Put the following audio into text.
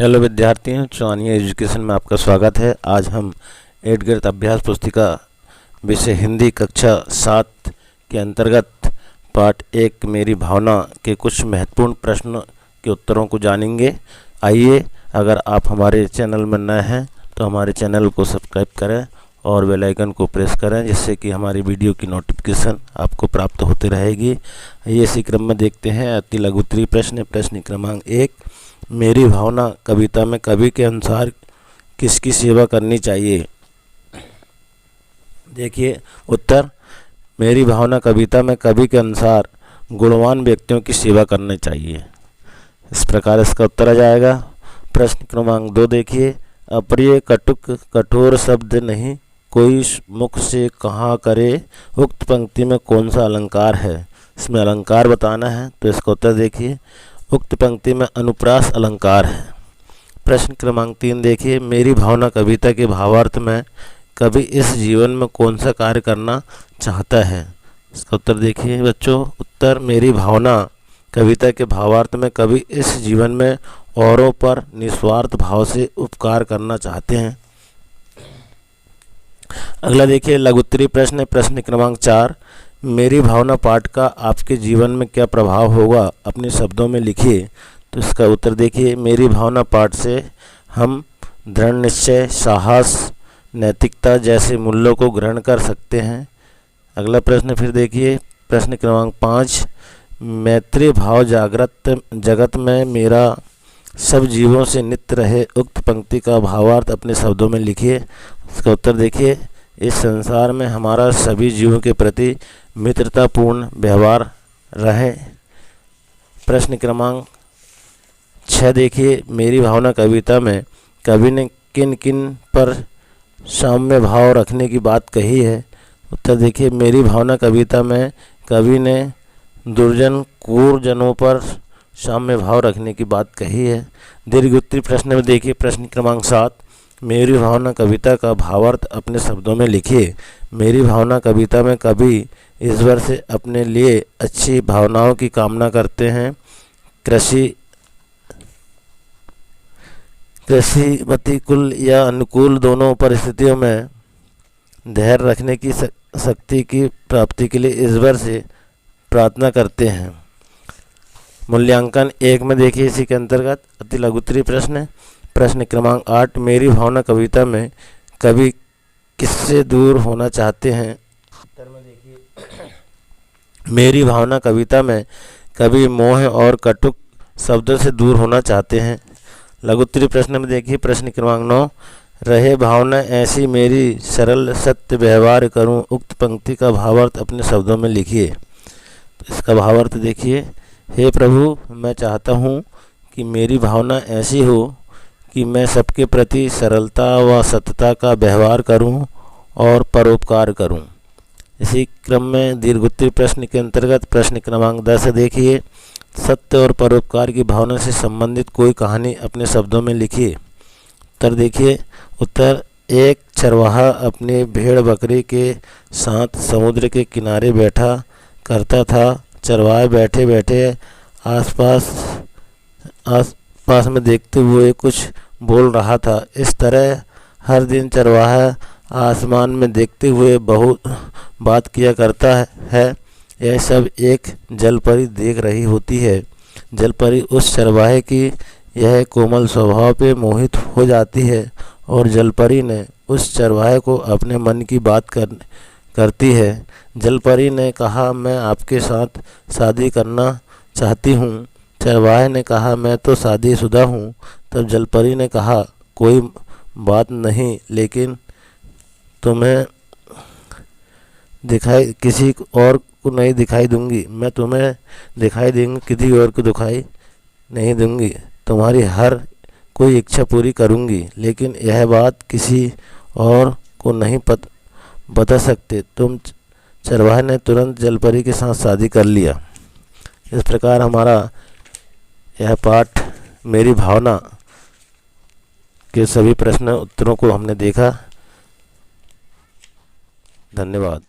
Hello विद्यार्थियों, चौहानिया education में आपका स्वागत है। आज हम 8 गणित अभ्यास पुस्तिका विषय हिंदी कक्षा 7 के अंतर्गत पाठ 1 मेरी भावना के कुछ महत्वपूर्ण प्रश्न के उत्तरों को जानेंगे। आइए, अगर आप हमारे चैनल में नए हैं तो हमारे चैनल को सब्सक्राइब करें और बेल आइकन को प्रेस करें, जिससे कि हमारी वीडियो की नोटिफिकेशन आपको प्राप्त होती रहेगी। आइए इसी क्रम में देखते हैं अति लघु उत्तरीय प्रश्न क्रमांक 1, मेरी भावना कविता में कवि के अनुसार किसकी सेवा करनी चाहिए। देखिए उत्तर, मेरी भावना कविता में कवि के अनुसार गुणवान व्यक्तियों की सेवा करनी चाहिए। इस प्रकार इसका उत्तर आ जाएगा। प्रश्न क्रमांक 2 देखिए, अप्रिय कटुक कठोर शब्द नहीं कोई मुख से कहा करे, उक्त पंक्ति में कौन सा अलंकार है। इसमें अलंकार बताना है, तो इसका उत्तर देखिए, उक्त पंक्ति में अनुप्रास अलंकार है। प्रश्न क्रमांक 3 देखिए, मेरी भावना कविता के भावार्थ में कवि इस जीवन में कौन सा कार्य करना चाहता है। इसका उत्तर देखिए बच्चों, उत्तर मेरी भावना कविता के भावार्थ में कवि इस जीवन में औरों पर निस्वार्थ भाव से उपकार करना चाहते हैं। अगला देखिए लघु उत्तरीय प्रश्न क्रमांक 4, मेरी भावना पाठ का आपके जीवन में क्या प्रभाव होगा, अपने शब्दों में लिखिए। तो इसका उत्तर देखिए, मेरी भावना पाठ से हम दृढ़ निश्चय, साहस, नैतिकता जैसे मूल्यों को ग्रहण कर सकते हैं। अगला प्रश्न फिर देखिए, प्रश्न क्रमांक 5, मैत्री भाव जागृत जगत में मेरा सब जीवों से नित्य रहे, उक्त पंक्ति का भावार्थ अपने शब्दों में लिखिए। इसका उत्तर देखिए, इस संसार में हमारा सभी जीवों के प्रति मित्रतापूर्ण व्यवहार रहे। प्रश्न क्रमांक 6 देखिए, मेरी भावना कविता में कवि ने किन किन पर साम्य भाव रखने की बात कही है। उत्तर देखिए, मेरी भावना कविता में कवि ने दुर्जन क्रूरजनों पर साम्य भाव रखने की बात कही है। दीर्घ उत्तरीय प्रश्न में देखिए, प्रश्न क्रमांक 7, मेरी भावना कविता का भावार्थ अपने शब्दों में लिखिए। मेरी भावना कविता में कवि ईश्वर से अपने लिए अच्छी भावनाओं की कामना करते हैं। कृषि प्रतिकूल या अनुकूल दोनों परिस्थितियों में धैर्य रखने की शक्ति की प्राप्ति के लिए ईश्वर से प्रार्थना करते हैं। मूल्यांकन 1 में देखिए, इसी के अंतर्गत अति लघु उत्तरीय प्रश्न क्रमांक 8, मेरी भावना कविता में कवि किससे दूर होना चाहते हैं। उत्तर में देखिए, मेरी भावना कविता में कवि मोह और कटुक शब्दों से दूर होना चाहते हैं। लघु उत्तरीय प्रश्न में देखिए, प्रश्न क्रमांक 9, रहे भावना ऐसी मेरी सरल सत्य व्यवहार करूं, उक्त पंक्ति का भावार्थ अपने शब्दों में लिखिए। इसका भावार्थ देखिए, हे प्रभु, मैं चाहता हूँ कि मेरी भावना ऐसी हो कि मैं सबके प्रति सरलता व सत्यता का व्यवहार करूँ और परोपकार करूँ। इसी क्रम में दीर्घ उत्तरीय प्रश्न के अंतर्गत प्रश्न क्रमांक 10 देखिए, सत्य और परोपकार की भावना से संबंधित कोई कहानी अपने शब्दों में लिखिए। उत्तर देखिए, उत्तर, एक चरवाहा अपने भेड़ बकरी के साथ समुद्र के किनारे बैठा करता था। चरवाहा बैठे बैठे आसपास में देखते हुए कुछ बोल रहा था। इस तरह हर दिन चरवाहा आसमान में देखते हुए बहुत बात किया करता है। यह सब एक जलपरी देख रही होती है। जलपरी उस चरवाहे की यह कोमल स्वभाव पे मोहित हो जाती है और जलपरी ने उस चरवाहे को अपने मन की बात करती है। जलपरी ने कहा, मैं आपके साथ शादी करना चाहती हूँ। चरवाहे ने कहा, मैं तो शादीशुदा हूँ। तब जलपरी ने कहा, कोई बात नहीं, लेकिन तुम्हें दिखाई किसी और को नहीं दिखाई दूंगी। मैं तुम्हें दिखाई दूंगी, किसी और को दिखाई नहीं दूंगी। तुम्हारी हर कोई इच्छा पूरी करूंगी, लेकिन यह बात किसी और को नहीं बता सकते। चरवाहे ने तुरंत जलपरी के साथ शादी कर लिया। इस प्रकार हमारा यह पाठ मेरी भावना के सभी प्रश्न उत्तरों को हमने देखा। धन्यवाद।